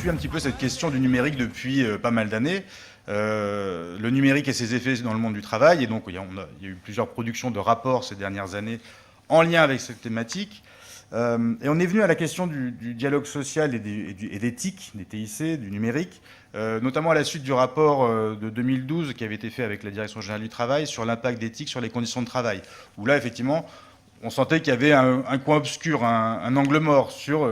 suit un petit peu cette question du numérique depuis pas mal d'années. Le numérique et ses effets dans le monde du travail. Et donc, il y a eu plusieurs productions de rapports ces dernières années en lien avec cette thématique. Et on est venu à la question du dialogue social et des TIC, des TIC, du numérique, notamment à la suite du rapport de 2012 qui avait été fait avec la Direction générale du travail sur l'impact des TIC sur les conditions de travail. Où là, effectivement, on sentait qu'il y avait un coin obscur, un angle mort sur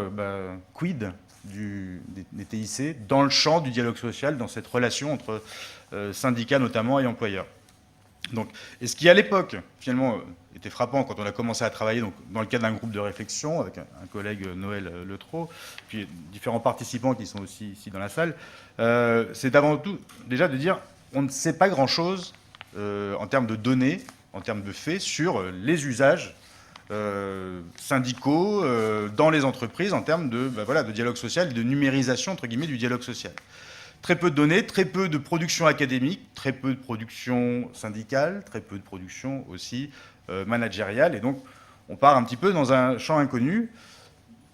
quid des TIC dans le champ du dialogue social, dans cette relation entre syndicats notamment et employeurs. Donc, et ce qui à l'époque, finalement, était frappant quand on a commencé à travailler donc, dans le cadre d'un groupe de réflexion avec un collègue Noël Letreau, puis différents participants qui sont aussi ici dans la salle, c'est avant tout déjà de dire on ne sait pas grand-chose en termes de données, en termes de faits, sur les usages syndicaux dans les entreprises en termes de dialogue social, de numérisation, entre guillemets, du dialogue social. Très peu de données, très peu de production académique, très peu de production syndicale, très peu de production aussi managériale. Et donc, on part un petit peu dans un champ inconnu.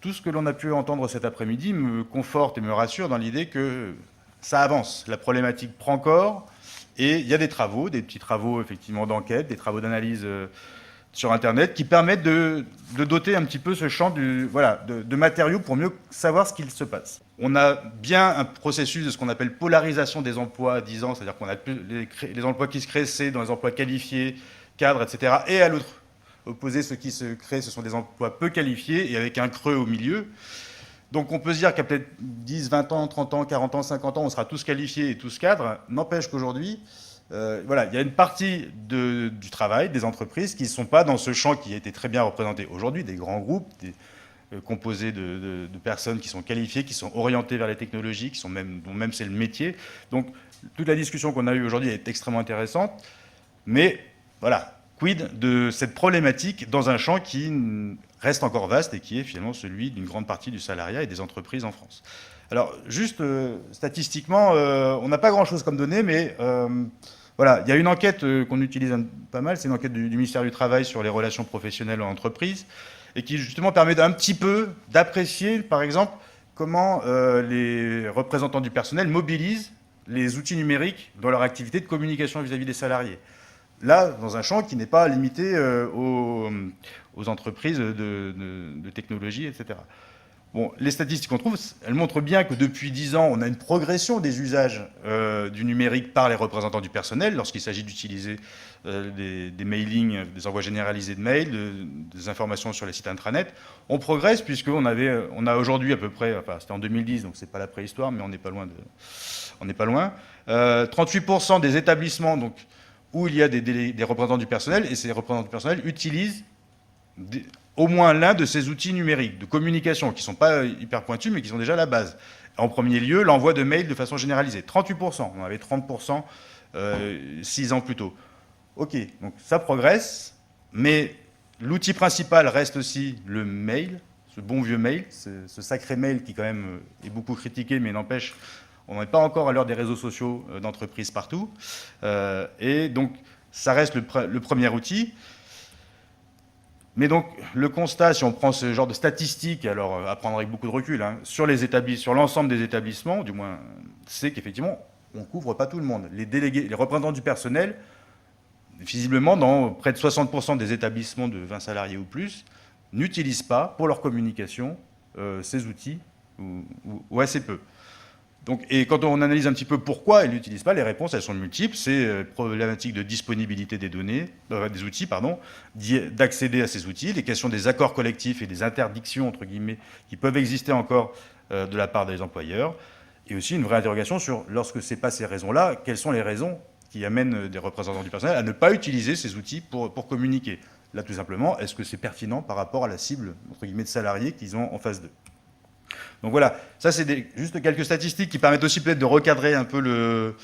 Tout ce que l'on a pu entendre cet après-midi me conforte et me rassure dans l'idée que ça avance. La problématique prend corps et il y a des travaux, des petits travaux effectivement d'enquête, des travaux d'analyse sur Internet qui permettent de doter un petit peu ce champ de matériaux pour mieux savoir ce qu'il se passe. On a bien un processus de ce qu'on appelle polarisation des emplois à 10 ans, c'est-à-dire qu'on a les emplois qui se créent, c'est dans les emplois qualifiés, cadres, etc. Et à l'autre opposé, ceux qui se créent, ce sont des emplois peu qualifiés et avec un creux au milieu. Donc on peut se dire qu'à peut-être 10, 20 ans, 30 ans, 40 ans, 50 ans, on sera tous qualifiés et tous cadres. N'empêche qu'aujourd'hui, il y a une partie du travail, des entreprises, qui ne sont pas dans ce champ qui a été très bien représenté aujourd'hui, des grands groupes, composés de personnes qui sont qualifiées, qui sont orientées vers les technologies, dont même c'est le métier. Donc toute la discussion qu'on a eue aujourd'hui est extrêmement intéressante, mais voilà, quid de cette problématique dans un champ qui reste encore vaste et qui est finalement celui d'une grande partie du salariat et des entreprises en France. Alors juste statistiquement, on n'a pas grand-chose comme données, mais il y a une enquête qu'on utilise pas mal, c'est une enquête du ministère du Travail sur les relations professionnelles en entreprise, et qui justement permet d'un petit peu d'apprécier, par exemple, comment les représentants du personnel mobilisent les outils numériques dans leur activité de communication vis-à-vis des salariés. Là, dans un champ qui n'est pas limité aux entreprises de technologie, etc. Bon, les statistiques qu'on trouve, elles montrent bien que depuis 10 ans, on a une progression des usages du numérique par les représentants du personnel lorsqu'il s'agit d'utiliser des mailings, des envois généralisés de mails, des informations sur les sites intranet. On progresse puisqu'on a aujourd'hui à peu près, enfin c'était en 2010, donc c'est pas la préhistoire, mais on n'est pas loin. 38% des établissements donc, où il y a des représentants du personnel, et ces représentants du personnel utilisent au moins l'un de ces outils numériques de communication, qui ne sont pas hyper pointus, mais qui sont déjà la base. En premier lieu, l'envoi de mails de façon généralisée. 38%, on avait 30% 6 ans plus tôt. Ok, donc ça progresse, mais l'outil principal reste aussi le mail, ce bon vieux mail, ce sacré mail qui quand même est beaucoup critiqué, mais n'empêche, on n'est pas encore à l'heure des réseaux sociaux d'entreprises partout. Et donc, ça reste le premier outil. Mais donc, le constat, si on prend ce genre de statistiques, alors à prendre avec beaucoup de recul, sur l'ensemble des établissements, du moins, c'est qu'effectivement, on ne couvre pas tout le monde. Les représentants du personnel, visiblement, dans près de 60% des établissements de 20 salariés ou plus, n'utilisent pas, pour leur communication, ces outils, ou assez peu. Donc, et quand on analyse un petit peu pourquoi ils n'utilisent pas, les réponses, elles sont multiples. C'est problématique de disponibilité des outils, d'accéder à ces outils, les questions des accords collectifs et des interdictions, entre guillemets, qui peuvent exister encore de la part des employeurs, et aussi une vraie interrogation sur, lorsque ce n'est pas ces raisons-là, quelles sont les raisons qui amènent des représentants du personnel à ne pas utiliser ces outils pour communiquer. Là, tout simplement, est-ce que c'est pertinent par rapport à la cible, entre guillemets, de salariés qu'ils ont en face d'eux. Donc voilà, ça c'est juste quelques statistiques qui permettent aussi peut-être de recadrer un peu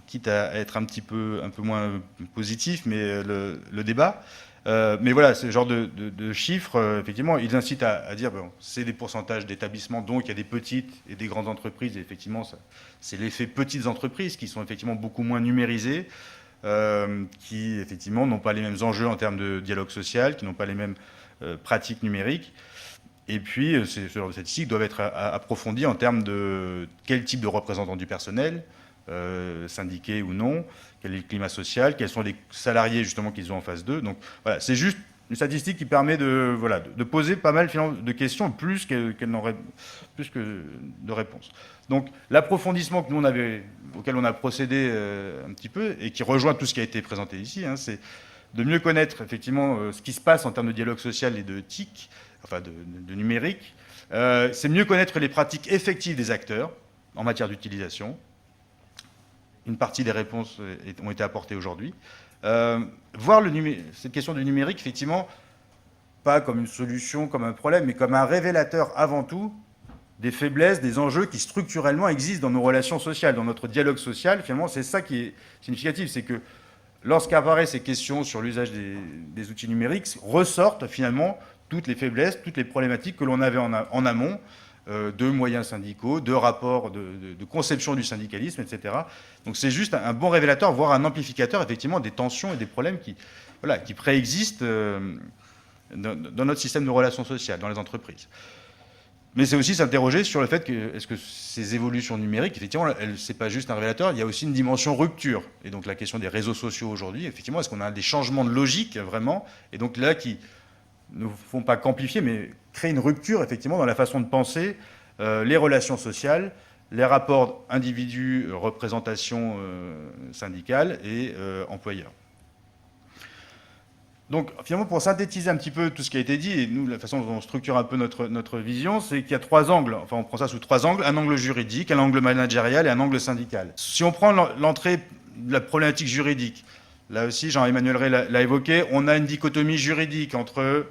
quitte à être un peu moins positif, mais le débat. Mais voilà, ce genre de chiffres, effectivement, ils incitent à dire, bon, c'est des pourcentages d'établissements, donc il y a des petites et des grandes entreprises, et effectivement, c'est l'effet petites entreprises qui sont effectivement beaucoup moins numérisées, qui effectivement n'ont pas les mêmes enjeux en termes de dialogue social, qui n'ont pas les mêmes pratiques numériques. Et puis, ces genres de statistiques doivent être approfondies en termes de quel type de représentants du personnel, syndiqués ou non, quel est le climat social, quels sont les salariés justement qu'ils ont en face d'eux. Donc voilà, c'est juste une statistique qui permet de poser pas mal de questions, plus que de réponses. Donc l'approfondissement auquel on a procédé un petit peu, et qui rejoint tout ce qui a été présenté ici, c'est de mieux connaître effectivement ce qui se passe en termes de dialogue social et de TIC, enfin de numérique. C'est mieux connaître les pratiques effectives des acteurs en matière d'utilisation. Une partie des réponses ont été apportées aujourd'hui. Voir cette question du numérique, effectivement, pas comme une solution, comme un problème, mais comme un révélateur avant tout des faiblesses, des enjeux qui structurellement existent dans nos relations sociales, dans notre dialogue social. Finalement, c'est ça qui est significatif, c'est que lorsqu'apparaissent ces questions sur l'usage des outils numériques, ressortent finalement toutes les faiblesses, toutes les problématiques que l'on avait en amont, de moyens syndicaux, de rapports, de conception du syndicalisme, etc. Donc c'est juste un bon révélateur, voire un amplificateur, effectivement, des tensions et des problèmes qui préexistent dans notre système de relations sociales, dans les entreprises. Mais c'est aussi s'interroger sur le fait que, est-ce que ces évolutions numériques, effectivement, c'est pas juste un révélateur, il y a aussi une dimension rupture. Et donc la question des réseaux sociaux aujourd'hui, effectivement, est-ce qu'on a des changements de logique, vraiment, et donc là, qui ne font pas qu'amplifier, mais créer une rupture, effectivement, dans la façon de penser les relations sociales, les rapports individus, représentation syndicale et employeurs. Donc, finalement, pour synthétiser un petit peu tout ce qui a été dit, et nous, la façon dont on structure un peu notre vision, c'est qu'il y a 3 angles, enfin, on prend ça sous 3 angles, un angle juridique, un angle managérial et un angle syndical. Si on prend l'entrée de la problématique juridique, là aussi, Jean-Emmanuel Ray l'a évoqué, on a une dichotomie juridique entre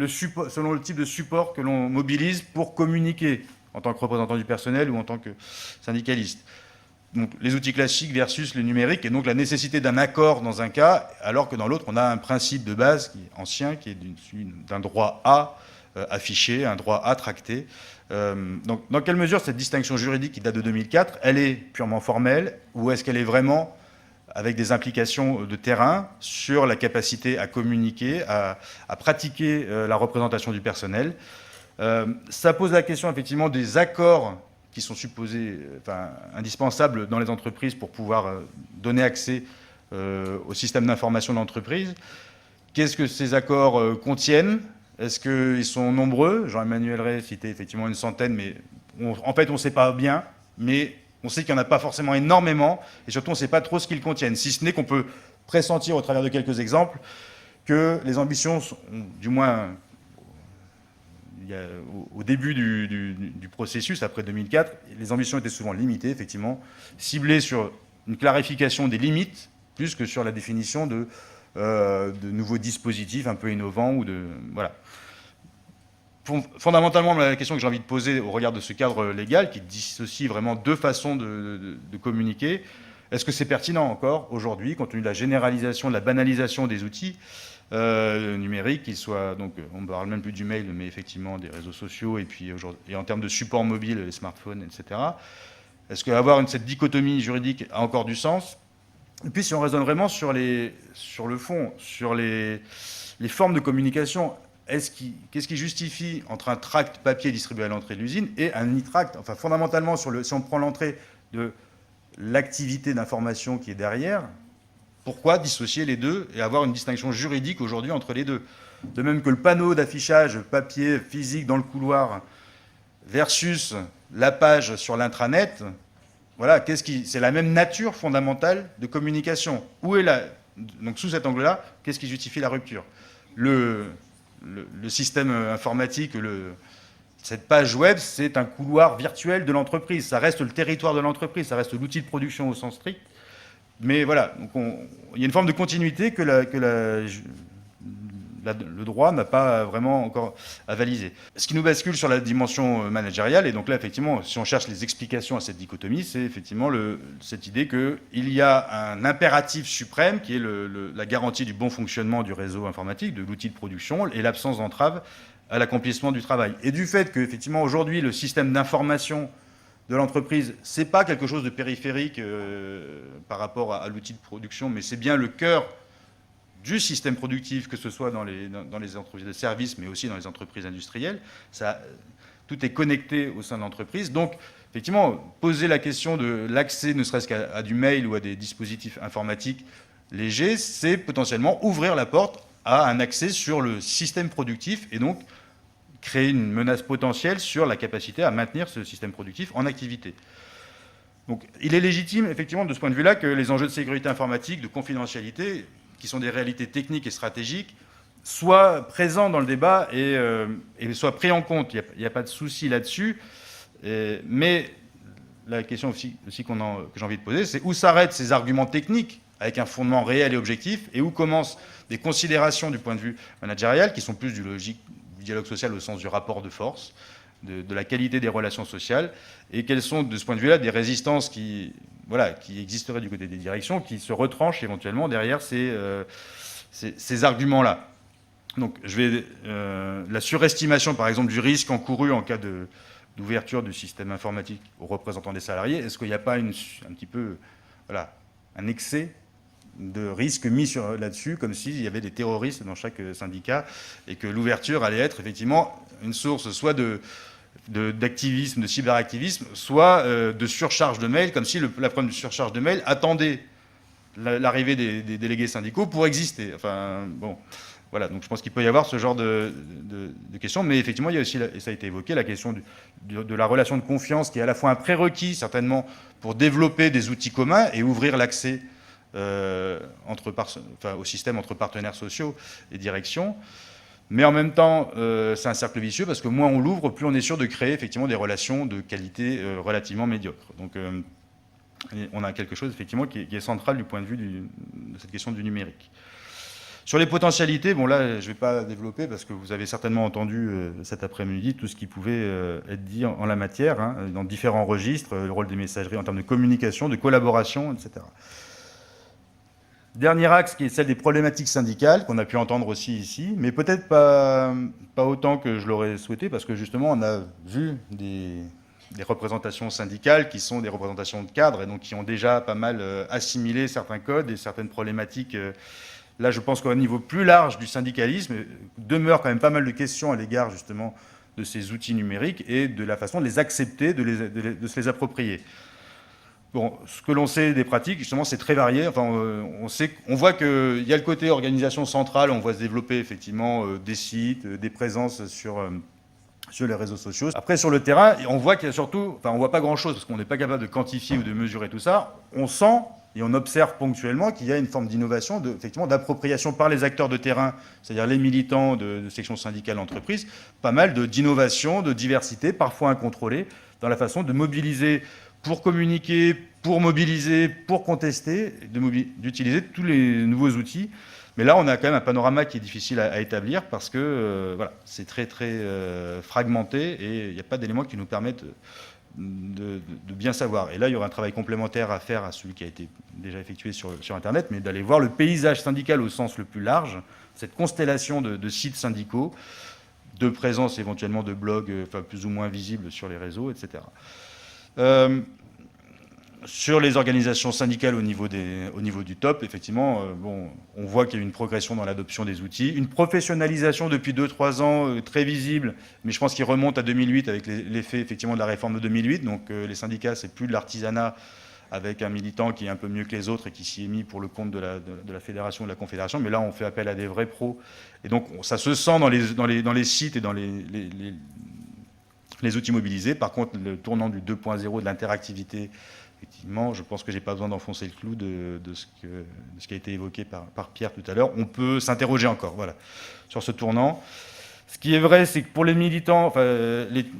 selon le type de support que l'on mobilise pour communiquer en tant que représentant du personnel ou en tant que syndicaliste. Donc, les outils classiques versus le numérique, et donc la nécessité d'un accord dans un cas, alors que dans l'autre, on a un principe de base qui est ancien, qui est d'un droit A affiché, un droit A tracté. Donc, dans quelle mesure cette distinction juridique qui date de 2004, elle est purement formelle, ou est-ce qu'elle est vraiment avec des implications de terrain sur la capacité à communiquer, à pratiquer la représentation du personnel. Ça pose la question effectivement des accords qui sont supposés, indispensables dans les entreprises pour pouvoir donner accès au système d'information de l'entreprise. Qu'est-ce que ces accords contiennent? Est-ce qu'ils sont nombreux? Jean-Emmanuel Ray citait effectivement une centaine, mais en fait on ne sait pas bien, mais on sait qu'il n'y en a pas forcément énormément, et surtout on ne sait pas trop ce qu'ils contiennent, si ce n'est qu'on peut pressentir au travers de quelques exemples que les ambitions sont, du moins au début du processus, après 2004, les ambitions étaient souvent limitées, effectivement, ciblées sur une clarification des limites, plus que sur la définition de nouveaux dispositifs un peu innovants. Voilà. Fondamentalement, la question que j'ai envie de poser au regard de ce cadre légal, qui dissocie vraiment 2 façons de communiquer, est-ce que c'est pertinent encore aujourd'hui, compte tenu de la généralisation, de la banalisation des outils numériques, qu'ils soient, donc on ne parle même plus du mail, mais effectivement des réseaux sociaux, et en termes de support mobile, les smartphones, etc. Est-ce qu'avoir cette dichotomie juridique a encore du sens? Et puis si on raisonne vraiment sur le fond, sur les formes de communication, qu'est-ce qui justifie entre un tract papier distribué à l'entrée de l'usine et un e-tract? Enfin, fondamentalement, si on prend l'entrée de l'activité d'information qui est derrière, pourquoi dissocier les deux et avoir une distinction juridique aujourd'hui entre les deux? De même que le panneau d'affichage papier physique dans le couloir versus la page sur l'intranet, voilà, c'est la même nature fondamentale de communication. Donc sous cet angle-là, qu'est-ce qui justifie la rupture? Le système informatique, cette page web, c'est un couloir virtuel de l'entreprise. Ça reste le territoire de l'entreprise, ça reste l'outil de production au sens strict. Mais voilà, donc il y a une forme de continuité que le droit n'a pas vraiment encore avalisé. Ce qui nous bascule sur la dimension managériale, et donc là, effectivement, si on cherche les explications à cette dichotomie, c'est effectivement cette idée qu'il y a un impératif suprême qui est la garantie du bon fonctionnement du réseau informatique, de l'outil de production, et l'absence d'entrave à l'accomplissement du travail. Et du fait qu'effectivement, aujourd'hui, le système d'information de l'entreprise, ce n'est pas quelque chose de périphérique par rapport à l'outil de production, mais c'est bien le cœur du système productif, que ce soit dans les entreprises de services, mais aussi dans les entreprises industrielles. Tout est connecté au sein de l'entreprise. Donc, effectivement, poser la question de l'accès, ne serait-ce qu'à du mail ou à des dispositifs informatiques légers, c'est potentiellement ouvrir la porte à un accès sur le système productif et donc créer une menace potentielle sur la capacité à maintenir ce système productif en activité. Donc, il est légitime, effectivement, de ce point de vue-là, que les enjeux de sécurité informatique, de confidentialité, qui sont des réalités techniques et stratégiques, soient présents dans le débat et soient pris en compte. Il n'y a pas de souci là-dessus. Mais la question aussi que j'ai envie de poser, c'est où s'arrêtent ces arguments techniques avec un fondement réel et objectif, et où commencent des considérations du point de vue managérial, qui sont plus du dialogue social au sens du rapport de force, de la qualité des relations sociales, et quelles sont, de ce point de vue-là, des résistances qui existeraient du côté des directions, qui se retranchent éventuellement derrière ces arguments-là. Donc, la surestimation, par exemple, du risque encouru en cas d'ouverture du système informatique aux représentants des salariés, est-ce qu'il n'y a pas un petit peu un excès de risque mis là-dessus, comme s'il y avait des terroristes dans chaque syndicat, et que l'ouverture allait être effectivement une source soit d'activisme, de cyberactivisme, soit de surcharge de mails, comme si la problème de surcharge de mails attendait l'arrivée des délégués syndicaux pour exister. Enfin, bon, voilà, donc je pense qu'il peut y avoir ce genre de questions, mais effectivement, il y a aussi, et ça a été évoqué, la question de la relation de confiance, qui est à la fois un prérequis, certainement, pour développer des outils communs et ouvrir l'accès au système entre partenaires sociaux et direction. Mais en même temps, c'est un cercle vicieux, parce que moins on l'ouvre, plus on est sûr de créer effectivement des relations de qualité relativement médiocre. Donc on a quelque chose effectivement qui est central du point de vue de cette question du numérique. Sur les potentialités, bon là je ne vais pas développer, parce que vous avez certainement entendu cet après-midi tout ce qui pouvait être dit en la matière, hein, dans différents registres, le rôle des messageries en termes de communication, de collaboration, etc. Dernier axe, qui est celle des problématiques syndicales, qu'on a pu entendre aussi ici, mais peut-être pas autant que je l'aurais souhaité, parce que justement, on a vu des représentations syndicales qui sont des représentations de cadres, et donc qui ont déjà pas mal assimilé certains codes et certaines problématiques. Là, je pense qu'au niveau plus large du syndicalisme, demeure quand même pas mal de questions à l'égard, justement, de ces outils numériques et de la façon de les accepter, de se les approprier. Bon, ce que l'on sait des pratiques, justement, c'est très varié. Enfin, on voit qu'il y a le côté organisation centrale, on voit se développer effectivement des sites, des présences sur les réseaux sociaux. Après, sur le terrain, on voit qu'il y a surtout, on voit pas grand-chose, parce qu'on n'est pas capable de quantifier ou de mesurer tout ça. On sent et on observe ponctuellement qu'il y a une forme d'innovation, effectivement, d'appropriation par les acteurs de terrain, c'est-à-dire les militants de sections syndicales d'entreprise, pas mal d'innovation, de diversité, parfois incontrôlée, dans la façon de mobiliser pour communiquer, pour mobiliser, pour contester, d'utiliser tous les nouveaux outils. Mais là, on a quand même un panorama qui est difficile à établir, parce que c'est très, très fragmenté, et il n'y a pas d'éléments qui nous permettent de bien savoir. Et là, il y aura un travail complémentaire à faire à celui qui a été déjà effectué sur Internet, mais d'aller voir le paysage syndical au sens le plus large, cette constellation de sites syndicaux, de présence éventuellement de blogs plus ou moins visibles sur les réseaux, etc. Sur les organisations syndicales au niveau du top, effectivement, on voit qu'il y a une progression dans l'adoption des outils, une professionnalisation depuis 2-3 ans très visible, mais je pense qu'il remonte à 2008 avec l'effet effectivement de la réforme de 2008. Donc les syndicats, c'est plus de l'artisanat avec un militant qui est un peu mieux que les autres et qui s'y est mis pour le compte de la fédération ou de la confédération, mais là on fait appel à des vrais pros. Et donc ça se sent dans les sites et dans les outils mobilisés. Par contre, le tournant du 2.0 de l'interactivité, effectivement, je pense que je n'ai pas besoin d'enfoncer le clou de ce qui a été évoqué par Pierre tout à l'heure. On peut s'interroger encore sur ce tournant. Ce qui est vrai, c'est que pour les militants,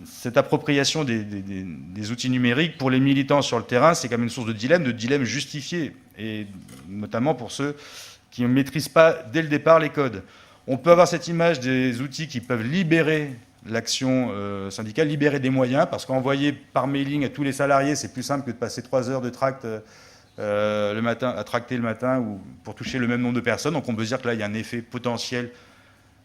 cette appropriation des outils numériques, pour les militants sur le terrain, c'est quand même une source de dilemme justifié, et notamment pour ceux qui ne maîtrisent pas dès le départ les codes. On peut avoir cette image des outils qui peuvent libérer l'action syndicale, libérer des moyens, parce qu'envoyer par mailing à tous les salariés, c'est plus simple que de passer 3 heures de tract le matin, à tracter le matin, ou pour toucher le même nombre de personnes. Donc on peut dire que là, il y a un effet potentiel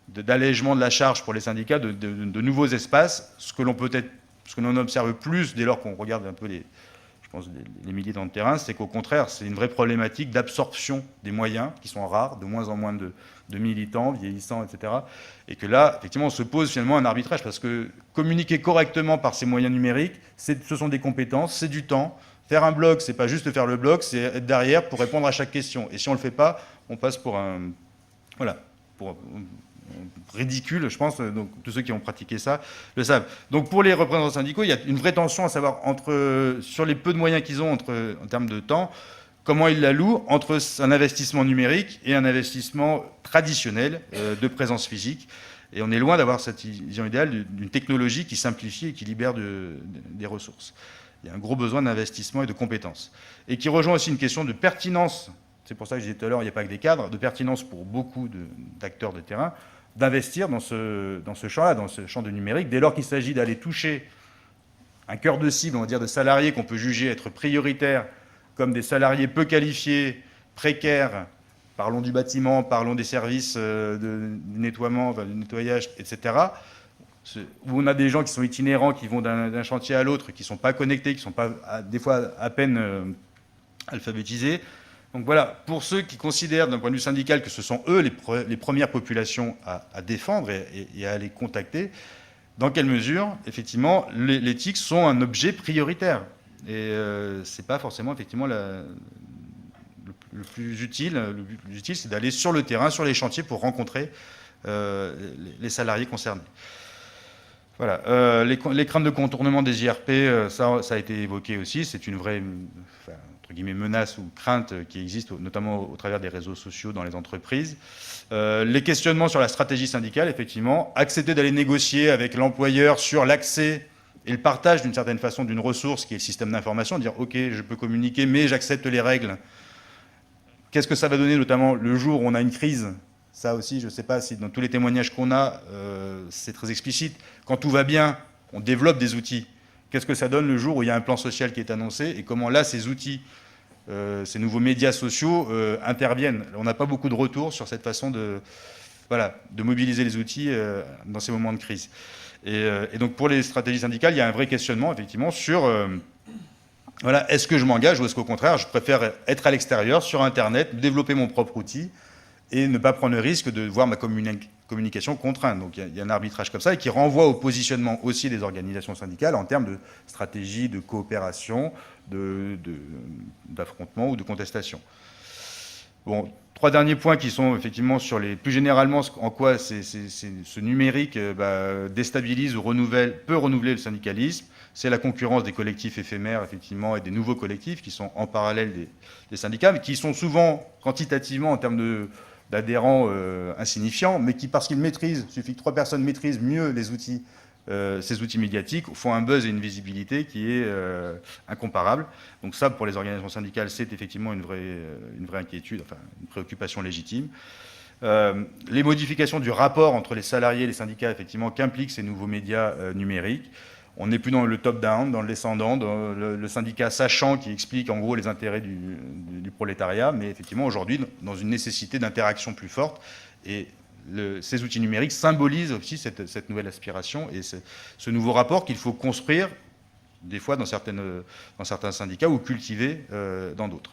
d'allègement de la charge pour les syndicats, de nouveaux espaces, ce que l'on observe plus dès lors qu'on regarde un peu je je pense, les militants de terrain, c'est qu'au contraire, c'est une vraie problématique d'absorption des moyens, qui sont rares, de moins en moins de militants, vieillissants, etc. Et que là, effectivement, on se pose finalement un arbitrage, parce que communiquer correctement par ces moyens numériques, ce sont des compétences, c'est du temps. Faire un blog, c'est pas juste faire le blog, c'est être derrière pour répondre à chaque question. Et si on le fait pas, on passe pour un... Voilà, pour ridicule, je pense, donc tous ceux qui ont pratiqué ça le savent. Donc pour les représentants syndicaux, il y a une vraie tension à savoir sur les peu de moyens qu'ils ont en termes de temps, comment ils l'allouent entre un investissement numérique et un investissement traditionnel de présence physique. Et on est loin d'avoir cette vision idéale d'une technologie qui simplifie et qui libère des ressources. Il y a un gros besoin d'investissement et de compétences. Et qui rejoint aussi une question de pertinence. C'est pour ça que je disais tout à l'heure, il n'y a pas que des cadres, de pertinence pour beaucoup d'acteurs de terrain, d'investir dans ce champ-là, dans ce champ de numérique, dès lors qu'il s'agit d'aller toucher un cœur de cible, on va dire, de salariés qu'on peut juger être prioritaires, comme des salariés peu qualifiés, précaires, parlons du bâtiment, parlons des services de nettoiement, du nettoyage, etc., où on a des gens qui sont itinérants, qui vont d'un chantier à l'autre, qui ne sont pas connectés, qui ne sont pas, des fois, à peine alphabétisés. Donc voilà, pour ceux qui considèrent d'un point de vue syndical que ce sont eux les premières populations à défendre et à aller contacter, dans quelle mesure, effectivement, les TIC sont un objet prioritaire. Et ce n'est pas forcément, effectivement, le plus utile. Le plus utile, c'est d'aller sur le terrain, sur les chantiers, pour rencontrer les salariés concernés. Voilà. Les craintes de contournement des IRP, ça a été évoqué aussi. C'est une vraie... entre guillemets, menace ou crainte qui existe, notamment au travers des réseaux sociaux dans les entreprises. Les questionnements sur la stratégie syndicale, effectivement, accepter d'aller négocier avec l'employeur sur l'accès et le partage d'une certaine façon d'une ressource qui est le système d'information, dire « Ok, je peux communiquer, mais j'accepte les règles ». Qu'est-ce que ça va donner, notamment le jour où on a une crise ? Ça aussi, je ne sais pas si dans tous les témoignages qu'on a, c'est très explicite. Quand tout va bien, on développe des outils. Qu'est-ce que ça donne le jour où il y a un plan social qui est annoncé et comment là, ces outils, ces nouveaux médias sociaux interviennent. On n'a pas beaucoup de retours sur cette façon de mobiliser les outils dans ces moments de crise. Et donc pour les stratégies syndicales, il y a un vrai questionnement effectivement sur est-ce que je m'engage ou est-ce qu'au contraire, je préfère être à l'extérieur, sur Internet, développer mon propre outil et ne pas prendre le risque de voir ma communication contrainte. Donc il y a un arbitrage comme ça et qui renvoie au positionnement aussi des organisations syndicales en termes de stratégie, de coopération, d'affrontement ou de contestation. Bon, 3 derniers points qui sont effectivement sur plus généralement en quoi ce numérique déstabilise ou peut renouveler le syndicalisme. C'est la concurrence des collectifs éphémères, effectivement, et des nouveaux collectifs qui sont en parallèle des syndicats, mais qui sont souvent quantitativement en termes d'adhérents insignifiants, mais qui, parce qu'ils maîtrisent, il suffit que 3 personnes maîtrisent mieux ces outils médiatiques, font un buzz et une visibilité qui est incomparable. Donc ça, pour les organisations syndicales, c'est effectivement une vraie inquiétude, enfin une préoccupation légitime. Les modifications du rapport entre les salariés et les syndicats, effectivement, qu'impliquent ces nouveaux médias numériques. On n'est plus dans le top-down, dans le descendant, dans le syndicat sachant qui explique en gros les intérêts du prolétariat, mais effectivement aujourd'hui dans une nécessité d'interaction plus forte. Et ces outils numériques symbolisent aussi cette nouvelle aspiration et ce nouveau rapport qu'il faut construire, des fois dans certains syndicats, ou cultiver dans d'autres.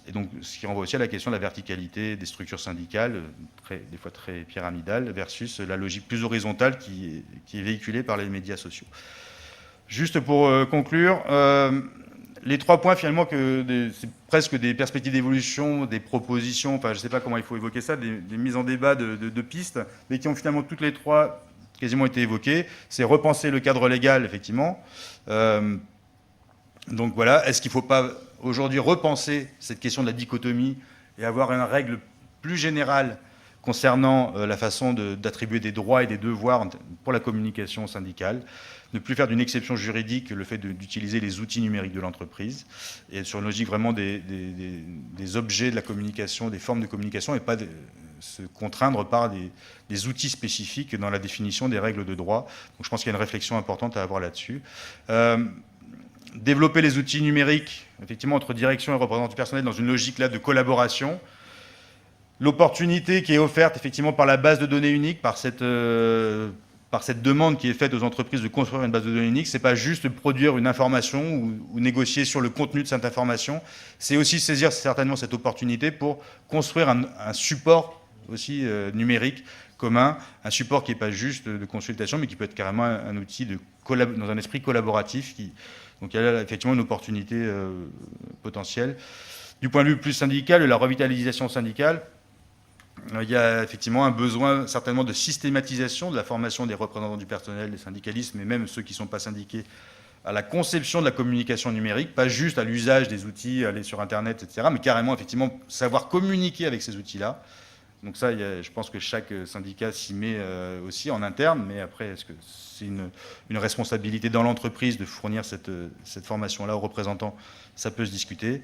Et donc, ce qui renvoie aussi à la question de la verticalité des structures syndicales, des fois très pyramidales, versus la logique plus horizontale qui est véhiculée par les médias sociaux. Juste pour conclure, les 3 points finalement, c'est presque des perspectives d'évolution, des propositions, enfin je ne sais pas comment il faut évoquer ça, des mises en débat de pistes, mais qui ont finalement toutes les 3 quasiment été évoquées. C'est repenser le cadre légal, effectivement. Donc voilà, est-ce qu'il ne faut pas aujourd'hui repenser cette question de la dichotomie et avoir une règle plus générale concernant la façon d'attribuer des droits et des devoirs pour la communication syndicale, ne plus faire d'une exception juridique le fait d'utiliser les outils numériques de l'entreprise, et sur une logique vraiment des objets de la communication, des formes de communication, et pas se contraindre par des outils spécifiques dans la définition des règles de droit. Donc je pense qu'il y a une réflexion importante à avoir là-dessus. Développer les outils numériques, effectivement, entre direction et représentants du personnel dans une logique là de collaboration. L'opportunité qui est offerte effectivement par la base de données unique, par cette par cette demande qui est faite aux entreprises de construire une base de données unique, c'est pas juste produire une information ou négocier sur le contenu de cette information, c'est aussi saisir certainement cette opportunité pour construire un support aussi numérique commun, un support qui n'est pas juste de consultation, mais qui peut être carrément un outil dans un esprit collaboratif. Donc il y a là effectivement une opportunité potentielle. Du point de vue plus syndical, de la revitalisation syndicale, il y a effectivement un besoin certainement de systématisation de la formation des représentants du personnel, des syndicalistes, mais même ceux qui ne sont pas syndiqués, à la conception de la communication numérique, pas juste à l'usage des outils, aller sur Internet, etc., mais carrément, effectivement, savoir communiquer avec ces outils-là. Donc ça, je pense que chaque syndicat s'y met aussi en interne, mais après, est-ce que c'est une responsabilité dans l'entreprise de fournir cette formation-là aux représentants? Ça peut se discuter.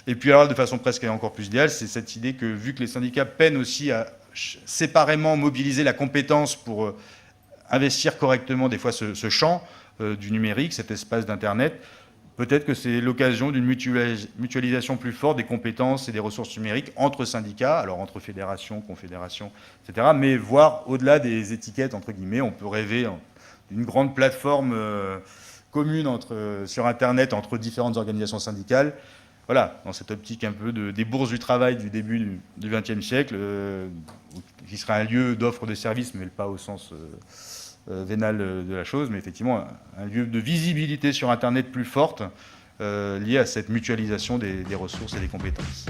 Et puis alors, de façon presque encore plus idéale, c'est cette idée que, vu que les syndicats peinent aussi à séparément mobiliser la compétence pour investir correctement des fois ce champ du numérique, cet espace d'Internet, peut-être que c'est l'occasion d'une mutualisation plus forte des compétences et des ressources numériques entre syndicats, alors entre fédérations, confédérations, etc., mais voire au-delà des étiquettes, entre guillemets, on peut rêver d'une grande plateforme commune sur Internet entre différentes organisations syndicales. Voilà, dans cette optique un peu des bourses du travail du début du XXe siècle, qui serait un lieu d'offre de services, mais pas au sens vénal de la chose, mais effectivement un lieu de visibilité sur Internet plus forte, lié à cette mutualisation des ressources et des compétences.